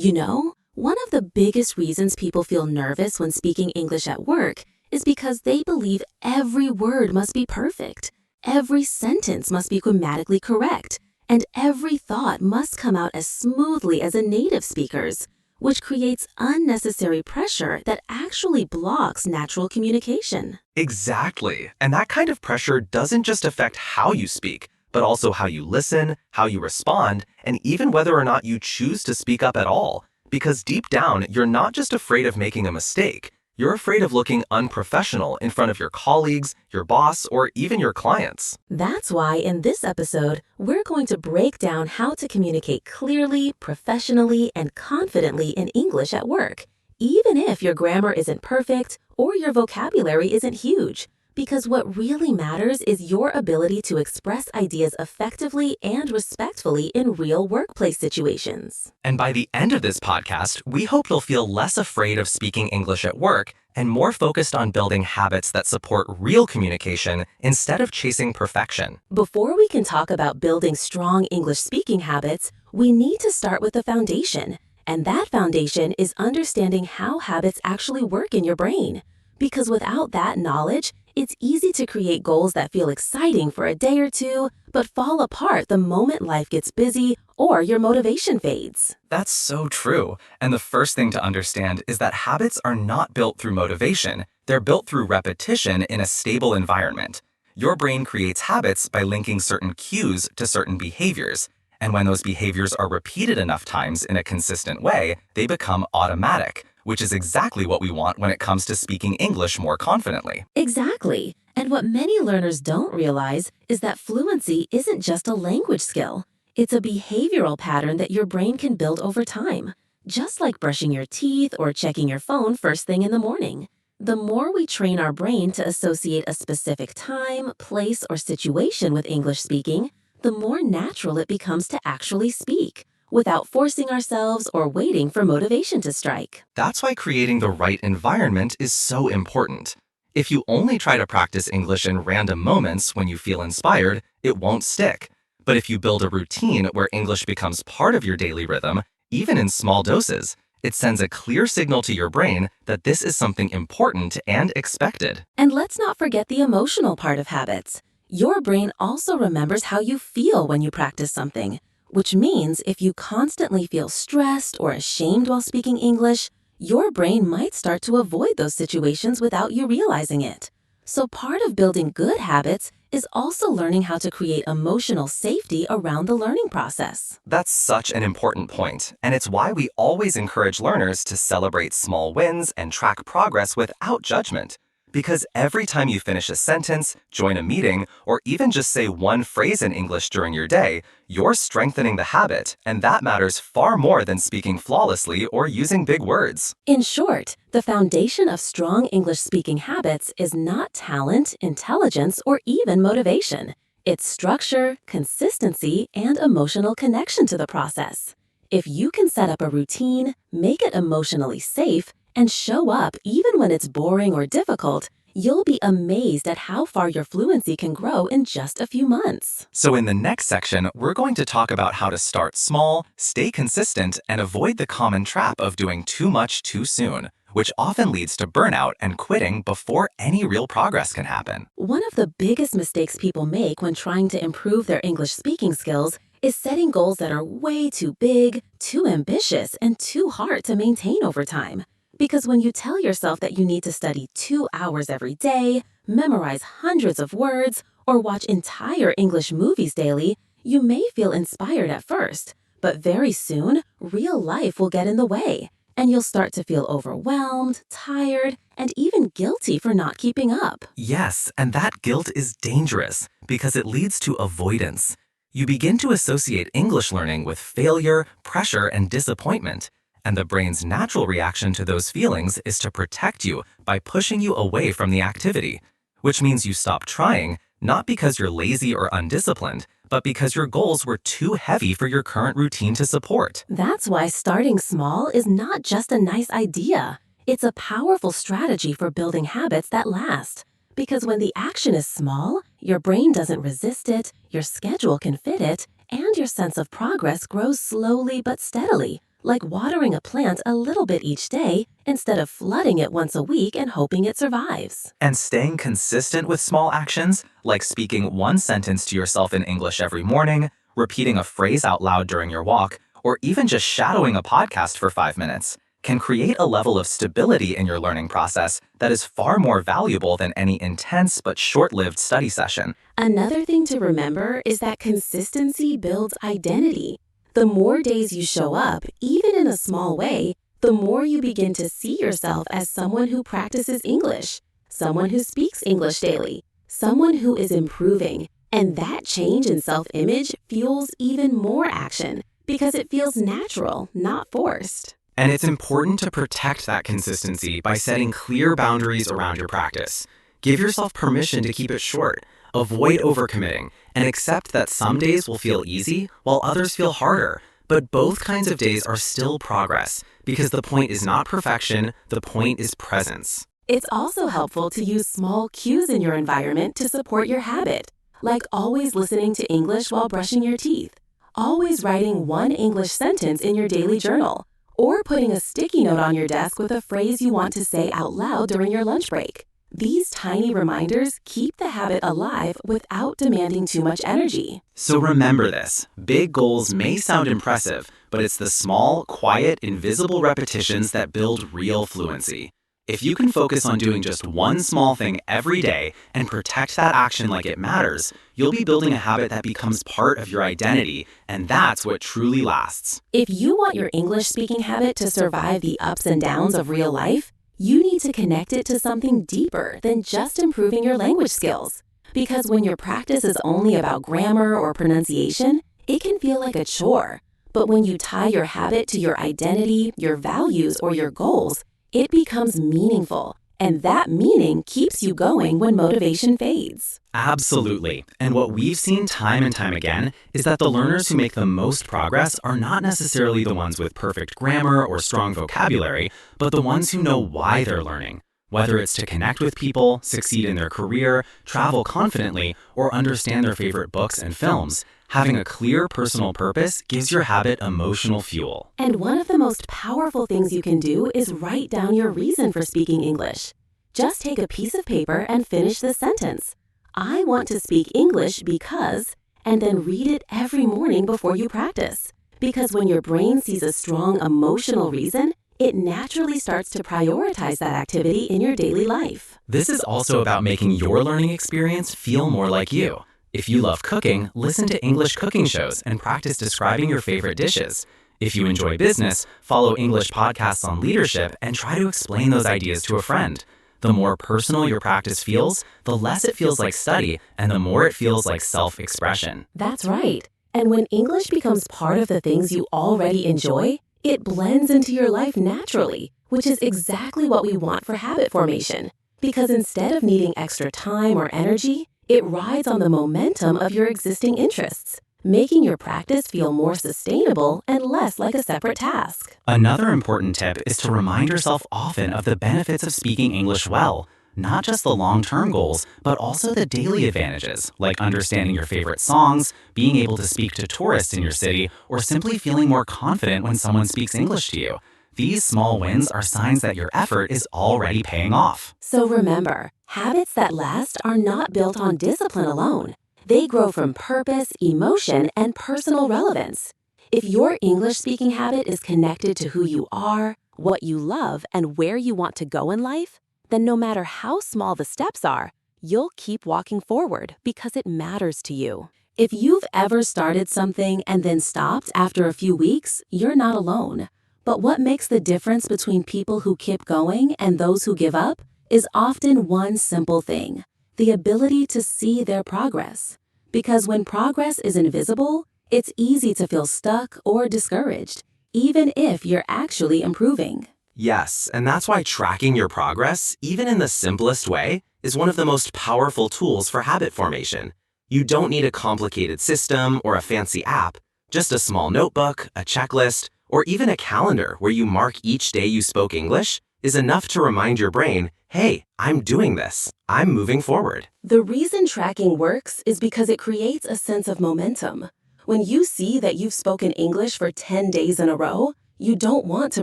You know, one of the biggest reasons people feel nervous when speaking English at work is because they believe every word must be perfect, every sentence must be grammatically correct, and every thought must come out as smoothly as a native speaker's, which creates unnecessary pressure that actually blocks natural communication. Exactly. And that kind of pressure doesn't just affect how you speak, but also how you listen, how you respond, and even whether or not you choose to speak up at all. Because deep down, you're not just afraid of making a mistake. You're afraid of looking unprofessional in front of your colleagues, your boss, or even your clients. That's why in this episode, we're going to break down how to communicate clearly, professionally, and confidently in English at work, even if your grammar isn't perfect or your vocabulary isn't huge. Because what really matters is your ability to express ideas effectively and respectfully in real workplace situations. And by the end of this podcast, we hope you'll feel less afraid of speaking English at work and more focused on building habits that support real communication instead of chasing perfection. Before we can talk about building strong English speaking habits, we need to start with the foundation. And that foundation is understanding how habits actually work in your brain. Because without that knowledge, it's easy to create goals that feel exciting for a day or two, but fall apart the moment life gets busy or your motivation fades. That's so true. And the first thing to understand is that habits are not built through motivation. They're built through repetition in a stable environment. Your brain creates habits by linking certain cues to certain behaviors. And when those behaviors are repeated enough times in a consistent way, they become automatic, which is exactly what we want when it comes to speaking English more confidently. Exactly. And what many learners don't realize is that fluency isn't just a language skill. It's a behavioral pattern that your brain can build over time, just like brushing your teeth or checking your phone first thing in the morning. The more we train our brain to associate a specific time, place, or situation with English speaking, the more natural it becomes to actually speak, without forcing ourselves or waiting for motivation to strike. That's why creating the right environment is so important. If you only try to practice English in random moments when you feel inspired, it won't stick. But if you build a routine where English becomes part of your daily rhythm, even in small doses, it sends a clear signal to your brain that this is something important and expected. And let's not forget the emotional part of habits. Your brain also remembers how you feel when you practice something, which means if you constantly feel stressed or ashamed while speaking English, your brain might start to avoid those situations without you realizing it. So part of building good habits is also learning how to create emotional safety around the learning process. That's such an important point, and it's why we always encourage learners to celebrate small wins and track progress without judgment. Because every time you finish a sentence, join a meeting, or even just say one phrase in English during your day, you're strengthening the habit, and that matters far more than speaking flawlessly or using big words. In short, the foundation of strong English speaking habits is not talent, intelligence, or even motivation. It's structure, consistency, and emotional connection to the process. If you can set up a routine, make it emotionally safe, and show up even when it's boring or difficult, you'll be amazed at how far your fluency can grow in just a few months. So in the next section, we're going to talk about how to start small, stay consistent, and avoid the common trap of doing too much too soon, which often leads to burnout and quitting before any real progress can happen. One of the biggest mistakes people make when trying to improve their English speaking skills is setting goals that are way too big, too ambitious, and too hard to maintain over time. Because when you tell yourself that you need to study 2 hours every day, memorize hundreds of words, or watch entire English movies daily, you may feel inspired at first, but very soon, real life will get in the way, and you'll start to feel overwhelmed, tired, and even guilty for not keeping up. Yes, and that guilt is dangerous because it leads to avoidance. You begin to associate English learning with failure, pressure, and disappointment. And the brain's natural reaction to those feelings is to protect you by pushing you away from the activity, which means you stop trying, not because you're lazy or undisciplined, but because your goals were too heavy for your current routine to support. That's why starting small is not just a nice idea. It's a powerful strategy for building habits that last. Because when the action is small, your brain doesn't resist it, your schedule can fit it, and your sense of progress grows slowly but steadily, like watering a plant a little bit each day instead of flooding it once a week and hoping it survives. And staying consistent with small actions, like speaking one sentence to yourself in English every morning, repeating a phrase out loud during your walk, or even just shadowing a podcast for 5 minutes, can create a level of stability in your learning process that is far more valuable than any intense but short-lived study session. Another thing to remember is that consistency builds identity. The more days you show up, even in a small way, the more you begin to see yourself as someone who practices English, someone who speaks English daily, someone who is improving. And that change in self-image fuels even more action because it feels natural, not forced. And it's important to protect that consistency by setting clear boundaries around your practice. Give yourself permission to keep it short, avoid overcommitting, and accept that some days will feel easy while others feel harder. But both kinds of days are still progress, because the point is not perfection, the point is presence. It's also helpful to use small cues in your environment to support your habit, like always listening to English while brushing your teeth, always writing one English sentence in your daily journal, or putting a sticky note on your desk with a phrase you want to say out loud during your lunch break. These tiny reminders keep the habit alive without demanding too much energy. So remember this, big goals may sound impressive, but it's the small, quiet, invisible repetitions that build real fluency. If you can focus on doing just one small thing every day and protect that action like it matters, you'll be building a habit that becomes part of your identity, and that's what truly lasts. If you want your English speaking habit to survive the ups and downs of real life, you need to connect it to something deeper than just improving your language skills. Because when your practice is only about grammar or pronunciation, it can feel like a chore. But when you tie your habit to your identity, your values, or your goals, it becomes meaningful, and that meaning keeps you going when motivation fades. Absolutely. And what we've seen time and time again is that the learners who make the most progress are not necessarily the ones with perfect grammar or strong vocabulary, but the ones who know why they're learning. Whether it's to connect with people, succeed in their career, travel confidently, or understand their favorite books and films, having a clear personal purpose gives your habit emotional fuel. And one of the most powerful things you can do is write down your reason for speaking English. Just take a piece of paper and finish this sentence. I want to speak English because, and then read it every morning before you practice. Because when your brain sees a strong emotional reason, it naturally starts to prioritize that activity in your daily life. This is also about making your learning experience feel more like you. If you love cooking, listen to English cooking shows and practice describing your favorite dishes. If you enjoy business, follow English podcasts on leadership and try to explain those ideas to a friend. The more personal your practice feels, the less it feels like study, and the more it feels like self-expression. That's right. And when English becomes part of the things you already enjoy, it blends into your life naturally, which is exactly what we want for habit formation. Because instead of needing extra time or energy, it rides on the momentum of your existing interests, making your practice feel more sustainable and less like a separate task. Another important tip is to remind yourself often of the benefits of speaking English well. Not just the long-term goals, but also the daily advantages, like understanding your favorite songs, being able to speak to tourists in your city, or simply feeling more confident when someone speaks English to you. These small wins are signs that your effort is already paying off. So remember, habits that last are not built on discipline alone. They grow from purpose, emotion, and personal relevance. If your English speaking habit is connected to who you are, what you love, and where you want to go in life, then no matter how small the steps are, you'll keep walking forward because it matters to you. If you've ever started something and then stopped after a few weeks, you're not alone. But what makes the difference between people who keep going and those who give up is often one simple thing: the ability to see their progress. Because when progress is invisible, it's easy to feel stuck or discouraged, even if you're actually improving. Yes, and that's why tracking your progress, even in the simplest way, is one of the most powerful tools for habit formation. You don't need a complicated system or a fancy app, just a small notebook, a checklist, or even a calendar where you mark each day you spoke English is enough to remind your brain, hey, I'm doing this. I'm moving forward. The reason tracking works is because it creates a sense of momentum. When you see that you've spoken English for 10 days in a row, You don't want to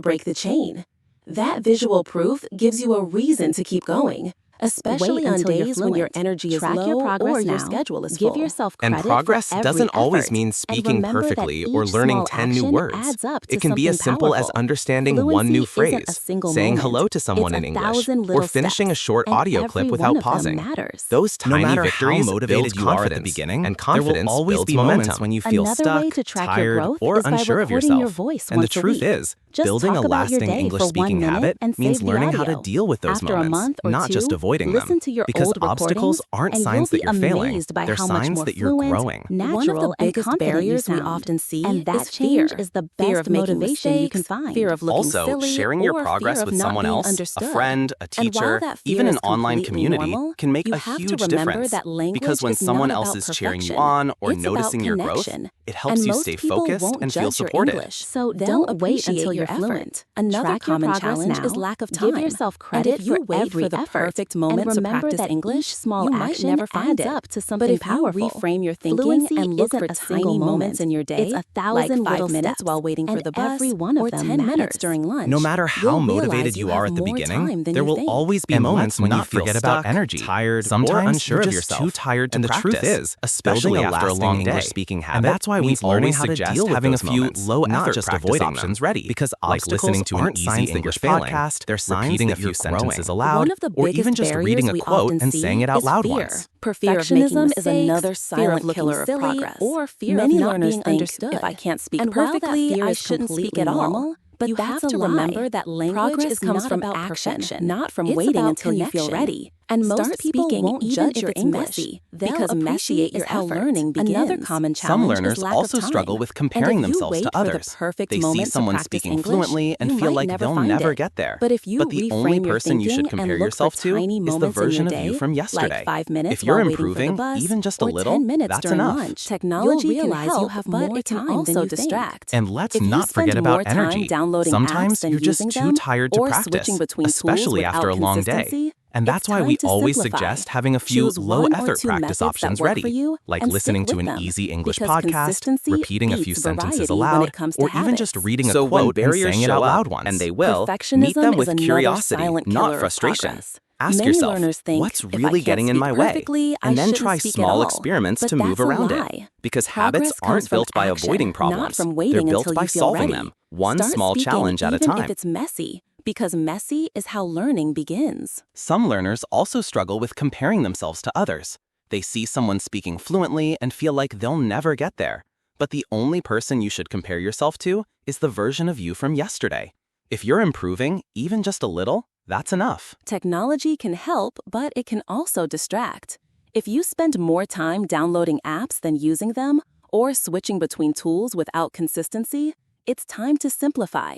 break the chain. That visual proof gives you a reason to keep going, especially on days when your energy is low or your schedule is full. Give yourself And credit progress for every doesn't always effort. mean And speaking remember that perfectly each or learning small 10 new action words. adds up to It can be as something simple as powerful. understanding one Fluency new isn't phrase, a single saying moment. hello to someone It's in a English, thousand or little finishing a steps, short and audio every clip one without of them pausing. matters. Those No tiny matter victories how motivated build you are at the confidence, beginning, and there confidence will always builds be momentum. moments when you feel Another stuck, way to track your tired, growth or is by unsure of recording yourself. your voice And the once a truth week. is, Just building a talk about your lasting day English for 1 speaking minute habit and means save the learning how to audio. deal with those After a moments, month or not just two, avoiding listen them. to your Because old obstacles recordings, aren't and signs you'll that you're be failing. amazed by They're how much signs more that you're fluent, growing. natural, One of the and biggest confident barriers you we sound. often see And that is fear. change is the Fear best of making motivation you can mistakes, find. fear of looking Also, silly, sharing your or progress fear of with not someone being else, a understood. friend, a And while teacher, that fear even is an online completely community normal, can make you a have huge to remember difference. that language Because when is someone not else about is cheering you perfection. on or It's about noticing your growth, connection. it helps And you most stay people focused won't and feel judge your supported. English, So they'll don't wait appreciate until your you're fluent. effort. Another Track your common progress challenge now. is lack of time. Give yourself And credit if you for wait every for the effort. perfect moment And to remember practice that English, each small you might action never find adds it. up to But something if you powerful. reframe your thinking Fluency and look isn't for a tiny single moments in your day, It's a like thousand 5 little minutes steps, while waiting for and the bus, every one of or them 10 minutes matters. during lunch, No matter how you'll motivated realize you you are have at the more beginning, time than there you will think. always be And moments let's when you not feel forget stuck, about energy. tired, Sometimes or unsure you're of just yourself. too tired to and the practice. truth is, Especially building a after a lasting long English day. speaking habit And that's why we means always learning how to suggest deal with having a those few moments, low not effort just practice avoiding options them. ready. Because Like obstacles listening to an aren't easy signs that English you're failing. podcast, They're signs repeating that a few you're sentences growing. aloud, One of the or biggest even just reading barriers a we quote often and see saying it out is loud fear. once. Perfectionism is mistakes, another fear of silent looking killer of silly, progress. or fear Many of not learners being think, understood. if I can't speak And while that perfectly, fear I is shouldn't speak completely at all. normal, But you that's have to a lie. remember that language Progress comes not from about action, perfection. not from It's waiting about until you feel connection. ready. And most Start people speaking won't even judge if your it's English. messy, They'll because messy appreciate is your how effort. learning begins. Another common Some challenge learners is lack also of time. struggle with And comparing if you themselves wait to for the others. perfect They see moment to someone practice speaking English, fluently and you feel might like never they'll find never it. get there. But if you But the only reframe your person you should thinking compare and look yourself for to tiny is the moments in version your of you day, from yesterday. like 5 minutes If you're while waiting for the improving, bus, even just a or little, 10 minutes that's during enough. lunch, Technology you'll can realize help, you have but more it can time also than you distract. think. And let's If you not spend forget about more time energy. downloading Sometimes apps than you're just using too them, tired to or practice, switching between tools especially after a without long day. consistency, And that's it's why time we to always simplify. suggest having a few Choose 1 or low-effort 2 practice methods that options work ready, for you, like and listening stick to with an them, easy English because podcast, consistency repeating a few beats sentences variety when aloud, it comes to or even just habits. reading a So when quote and barriers saying it out show loud up, once. and they will, meet Perfectionism them is with another curiosity, silent not killer of frustration. progress. Ask Many yourself, learners think, what's if I really can't getting in speak my way? perfectly, I And then shouldn't try speak at small all. experiments But to move that's a around lie. it. Because habits Progress comes aren't from built by action, avoiding not problems. from They're waiting built until by you feel solving ready. them, one Start small speaking challenge at a even time. if it's messy, because messy is how learning begins. Some learners also struggle with comparing themselves to others. They see someone speaking fluently and feel like they'll never get there. But the only person you should compare yourself to is the version of you from yesterday. If you're improving, even just a little, that's enough. Technology can help, but it can also distract. If you spend more time downloading apps than using them, or switching between tools without consistency, it's time to simplify.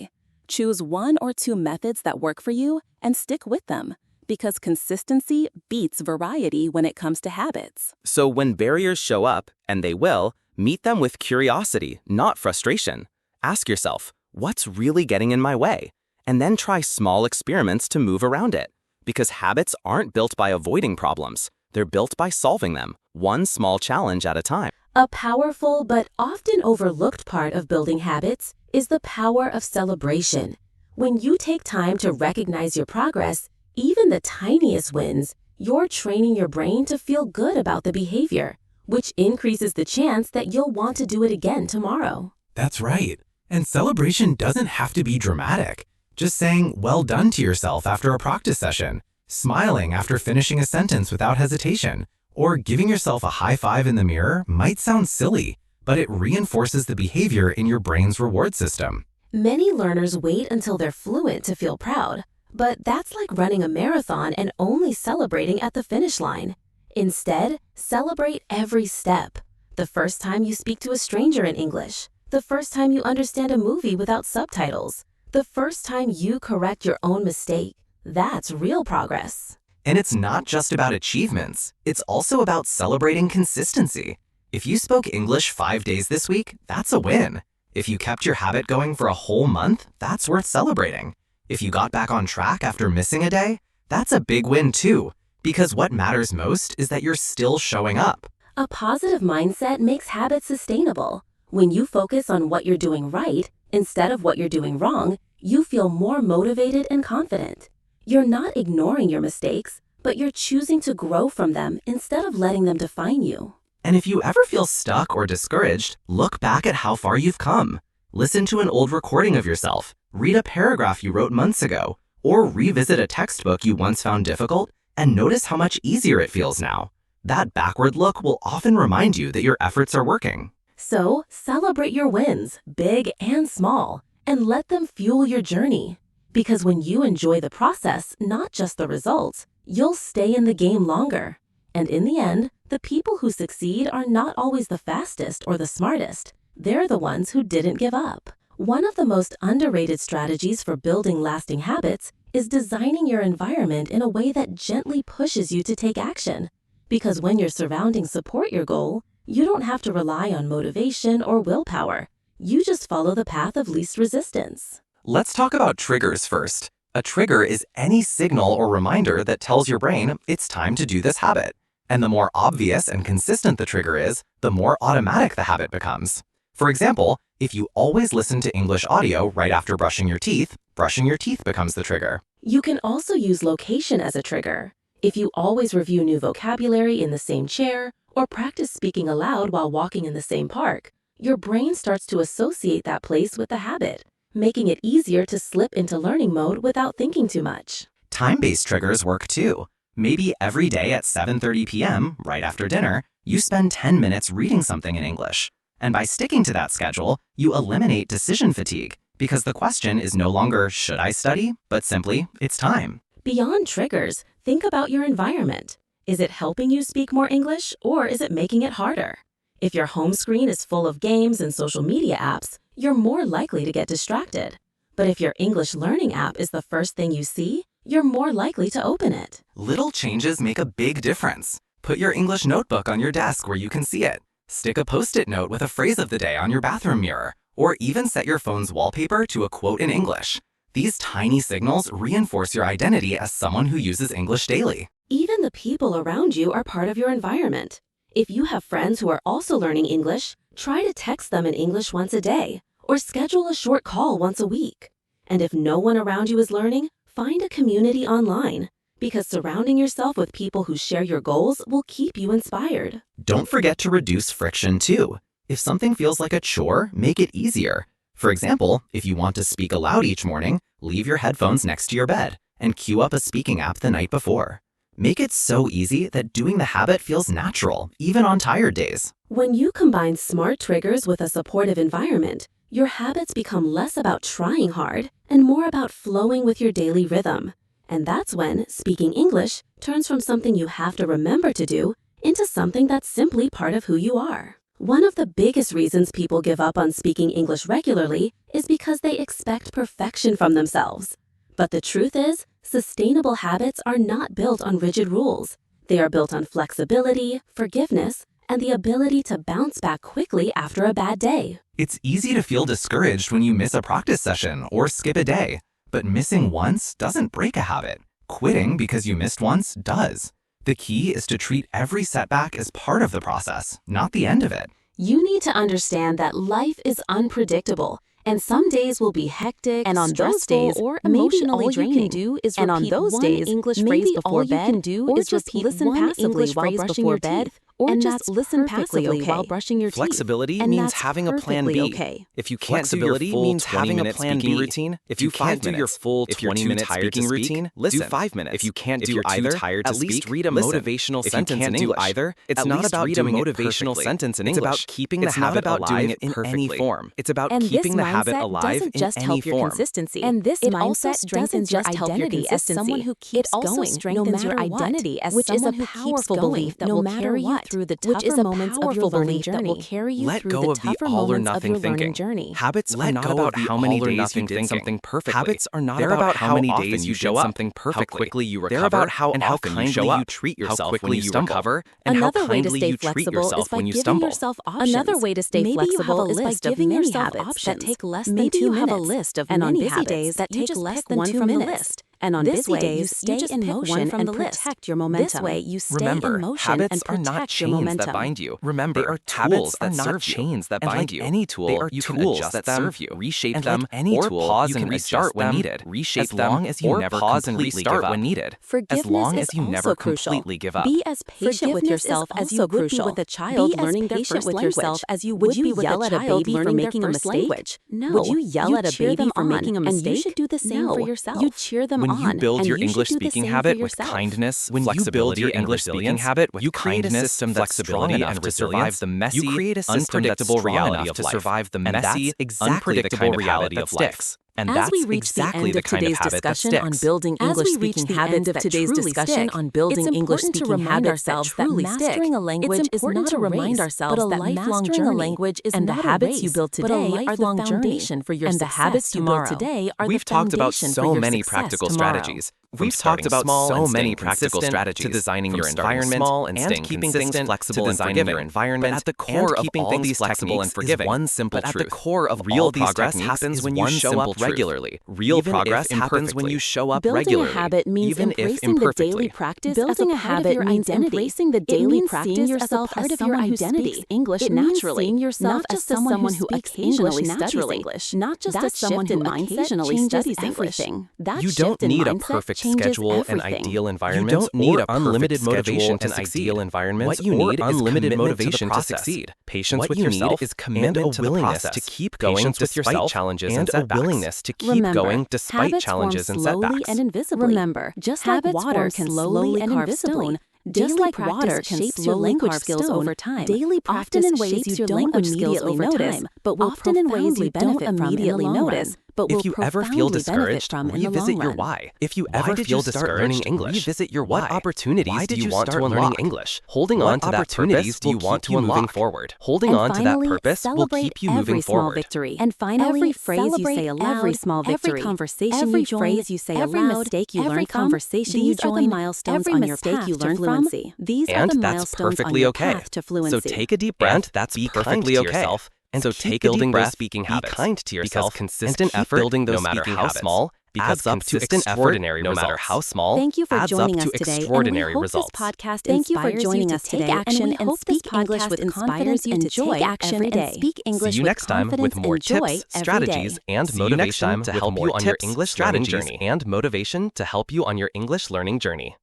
Choose 1 or 2 methods that work for you and stick with them, because consistency beats variety when it comes to habits. So when barriers show up, and they will, meet them with curiosity, not frustration. Ask yourself, what's really getting in my way? And then try small experiments to move around it. Because habits aren't built by avoiding problems. They're built by solving them, one small challenge at a time. A powerful but often overlooked part of building habits is the power of celebration. When you take time to recognize your progress, even the tiniest wins, you're training your brain to feel good about the behavior, which increases the chance that you'll want to do it again tomorrow. That's right. And celebration doesn't have to be dramatic. Just saying well done to yourself after a practice session, smiling after finishing a sentence without hesitation, or giving yourself a high five in the mirror might sound silly, but it reinforces the behavior in your brain's reward system. Many learners wait until they're fluent to feel proud, but that's like running a marathon and only celebrating at the finish line. Instead, celebrate every step. The first time you speak to a stranger in English, the first time you understand a movie without subtitles, the first time you correct your own mistake. That's real progress. And it's not just about achievements. It's also about celebrating consistency. If you spoke English 5 days this week, that's a win. If you kept your habit going for a whole month, that's worth celebrating. If you got back on track after missing a day, that's a big win too. Because what matters most is that you're still showing up. A positive mindset makes habits sustainable. When you focus on what you're doing right, Instead of what you're doing wrong, you feel more motivated and confident. You're not ignoring your mistakes, but you're choosing to grow from them instead of letting them define you. And if you ever feel stuck or discouraged, look back at how far you've come. Listen to an old recording of yourself, read a paragraph you wrote months ago, or revisit a textbook you once found difficult, and notice how much easier it feels now. That backward look will often remind you that your efforts are working. So, celebrate your wins, big and small, and let them fuel your journey. Because when you enjoy the process, not just the results, you'll stay in the game longer. And in the end, the people who succeed are not always the fastest or the smartest. They're the ones who didn't give up. One of the most underrated strategies for building lasting habits is designing your environment in a way that gently pushes you to take action. Because when your surroundings support your goal, you don't have to rely on motivation or willpower. You just follow the path of least resistance. Let's talk about triggers first. A trigger is any signal or reminder that tells your brain it's time to do this habit. And the more obvious and consistent the trigger is, the more automatic the habit becomes. For example, if you always listen to English audio right after brushing your teeth becomes the trigger. You can also use location as a trigger. If you always review new vocabulary in the same chair or practice speaking aloud while walking in the same park, your brain starts to associate that place with the habit, making it easier to slip into learning mode without thinking too much. Time-based triggers work too. Maybe every day at 7:30 p.m., right after dinner, you spend 10 minutes reading something in English. And by sticking to that schedule, you eliminate decision fatigue, because the question is no longer, should I study? But simply, it's time. Beyond triggers, think about your environment. Is it helping you speak more English, or is it making it harder? If your home screen is full of games and social media apps, you're more likely to get distracted. But if your English learning app is the first thing you see, you're more likely to open it. Little changes make a big difference. Put your English notebook on your desk where you can see it. Stick a Post-it note with a phrase of the day on your bathroom mirror, or even set your phone's wallpaper to a quote in English. These tiny signals reinforce your identity as someone who uses English daily. Even the people around you are part of your environment. If you have friends who are also learning English, try to text them in English once a day, or schedule a short call once a week. And if no one around you is learning, find a community online, because surrounding yourself with people who share your goals will keep you inspired. Don't forget to reduce friction too. If something feels like a chore, make it easier. For example, if you want to speak aloud each morning, leave your headphones next to your bed and queue up a speaking app the night before. Make it so easy that doing the habit feels natural, even on tired days. When you combine smart triggers with a supportive environment, your habits become less about trying hard and more about flowing with your daily rhythm. And that's when speaking English turns from something you have to remember to do into something that's simply part of who you are. One of the biggest reasons people give up on speaking English regularly is because they expect perfection from themselves. But the truth is, sustainable habits are not built on rigid rules. They are built on flexibility, forgiveness, and the ability to bounce back quickly after a bad day. It's easy to feel discouraged when you miss a practice session or skip a day. But missing once doesn't break a habit. Quitting because you missed once does. The key is to treat every setback as part of the process, not the end of it. You need to understand that life is unpredictable, and some days will be hectic, And on those stressful, days, or maybe emotionally all draining. you can do is and on repeat those one days, English maybe phrase all before you bed, can do or is just repeat listen one passively English while phrase brushing before your bed, teeth, or and just that's listen perfectly passively okay. while brushing your teeth. Flexibility And means that's having a plan perfectly B. okay. If you can't do your Flexibility full means having a 20-minute plan speaking B. routine, If do you 5 can't do minutes. your full If you're 20-minute too tired speaking to speak, routine, listen. do 5 minutes. If you can't If do you're either, too tired to at least speak, read a listen. motivational If you sentence can't in do English. either, It's at not least about read a doing it motivational perfectly. sentence in It's English. about keeping the It's not habit about doing alive it in any perfectly. form. It's about And keeping this the habit mindset alive doesn't in just any help your form. consistency. And this it mindset also doesn't strengthens your just help your identity as someone consistency. who It keeps also going, no strengthens your matter what, identity as which is a someone who keeps powerful going, belief that no will matter carry you what, through the which is tougher a moments of your powerful learning belief that will journey. carry you Let through go the of the tougher all or moments of nothing your learning thinking. journey. Habits are Let not go about of the how many all or days nothing you did thinking. something perfectly. Habits are not They're about how many often days you you show did up, something perfectly. how quickly you They're recover, about how and how often you kindly show you up, treat how yourself quickly when you you stumble. recover, and how Another way to kindly stay you treat flexible yourself is by when you giving stumble. yourself options. Another way to stay Maybe you have flexible a is by list of giving many yourself habits options. that take less than Maybe 2 you minutes. have a list of and on many busy habits days that you take just less pick than one 2 from the minutes. list. And on This busy way, days, you stay just in pick motion one from and the list. protect your momentum. This way, you stay Remember, in motion habits and are not protect your chains momentum. that bind you. Remember, they are habits tools are that not serve you. chains that And bind like you. any tool, They are you can tools adjust that them, serve you. reshape And them, like any or tool, pause you and can restart adjust when them, needed. reshape as them, long as you or never pause and completely restart give up. when needed. Forgiveness As long is as you also never crucial. completely give up. Be as patient with Forgiveness yourself is as you also would be crucial. with a child Be as learning their patient first with language. yourself as you Would would you be with yell a at a child baby for learning their making a first mistake? language? No. Would you yell at a cheer baby them for on, making a and mistake? you should do the same No. for yourself. You cheer them When on, you build and your you should English do the speaking same habit for with yourself. kindness, When you build flexibility, your and English speaking resilience, habit with you create a kindness, system that's strong flexibility, enough and to survive resilience, the messy, you create a system that's unpredictable strong reality enough of to life. survive the And messy, that's exactly the unpredictable kind of reality habit of that life. sticks. And As that's we reach exactly the end the of kind today's of habit that discussion on sticks. building As English we reach speaking the habits end of that today's truly discussion stick, on building it's English important to speaking remind habits that ourselves that truly stick. mastering a language It's is important not to a remind race, ourselves but a that lifelong mastering a journey. language is And the not a habits you race, build but a today are the lifelong journey. foundation for your And the success habits you build tomorrow. today are We've the talked about foundation for so your many success practical tomorrow. strategies. We've talked about so many practical strategies to designing from your starting environment small and and staying keeping consistent things flexible to and designing forgiving. your environment. But at the and core of keeping all things these flexible and techniques is forgiving. one simple But at truth. the core of Real all these progress techniques happens is when one you show simple up truth. regularly. Real Even progress if happens when you show up Building regularly. a habit means even if embracing the imperfectly. daily practice Building as a a part habit of your means identity. embracing the It daily means practice seeing as a yourself part as of your someone who identity. speaks English It means naturally, seeing yourself not as just as someone someone who who speaks occasionally English studies naturally. English, not just That as someone shift who in mindset occasionally changes studies everything. English. That You shift don't in need a mindset perfect changes schedule, an everything. ideal You environment, don't need or a unlimited perfect motivation schedule, to an succeed. ideal environment, What you or need is unlimited commitment motivation to to succeed. succeed. Patience What with you yourself need is commitment and to a the willingness process. to keep going Patience with despite yourself challenges and and a setbacks. willingness to keep Remember, going despite habits challenges form and slowly setbacks. and invisibly. Remember, Just habits like water form can slowly slowly and carve invisibly. stone, Just daily like practice water can shapes your slowly language carve skills stone. over time. Daily Often practice in ways shapes you your don't language skills immediately over notice, time, but will often in ways profoundly you don't benefit from in the immediately long notice, run. But will If you ever feel profoundly benefit discouraged, from in the revisit long your run. why. If you Why ever did feel you start discouraged, learning English? revisit your why. What opportunities Why do did you you want start to learning unlock? English? Holding What on to that opportunities purpose do you will want keep to you unlock? moving forward. Holding And on to that finally, purpose will celebrate keep you every moving small forward. victory. And finally, Every phrase you celebrate say aloud, every small victory. every conversation Every you join, phrase you say every aloud, mistake you every learn from, conversation you these are the join, milestones every on your mistake path you to learn from, fluency. These are And the that's milestones on perfectly your okay. path to fluency. So take a deep breath. And that's be perfectly kind to okay. yourself. And so keep take building a deep breath, those speaking be habits. kind to yourself, Because consistent and keep effort, building those no matter speaking how habits, small, adds adds up up to to extraordinary no matter results. how small, Thank you for adds joining up us to today, and we extraordinary hope results. this podcast Thank you for inspires joining you us to take today, action and we and hope speak this English podcast with inspires confidence you and to joy take action every and day. speak English See you with next time with confidence more and joy tips, every strategies, day. and See you next motivation time to with help more you on your tips, English learning strategies, journey. and motivation to help you on your English learning journey.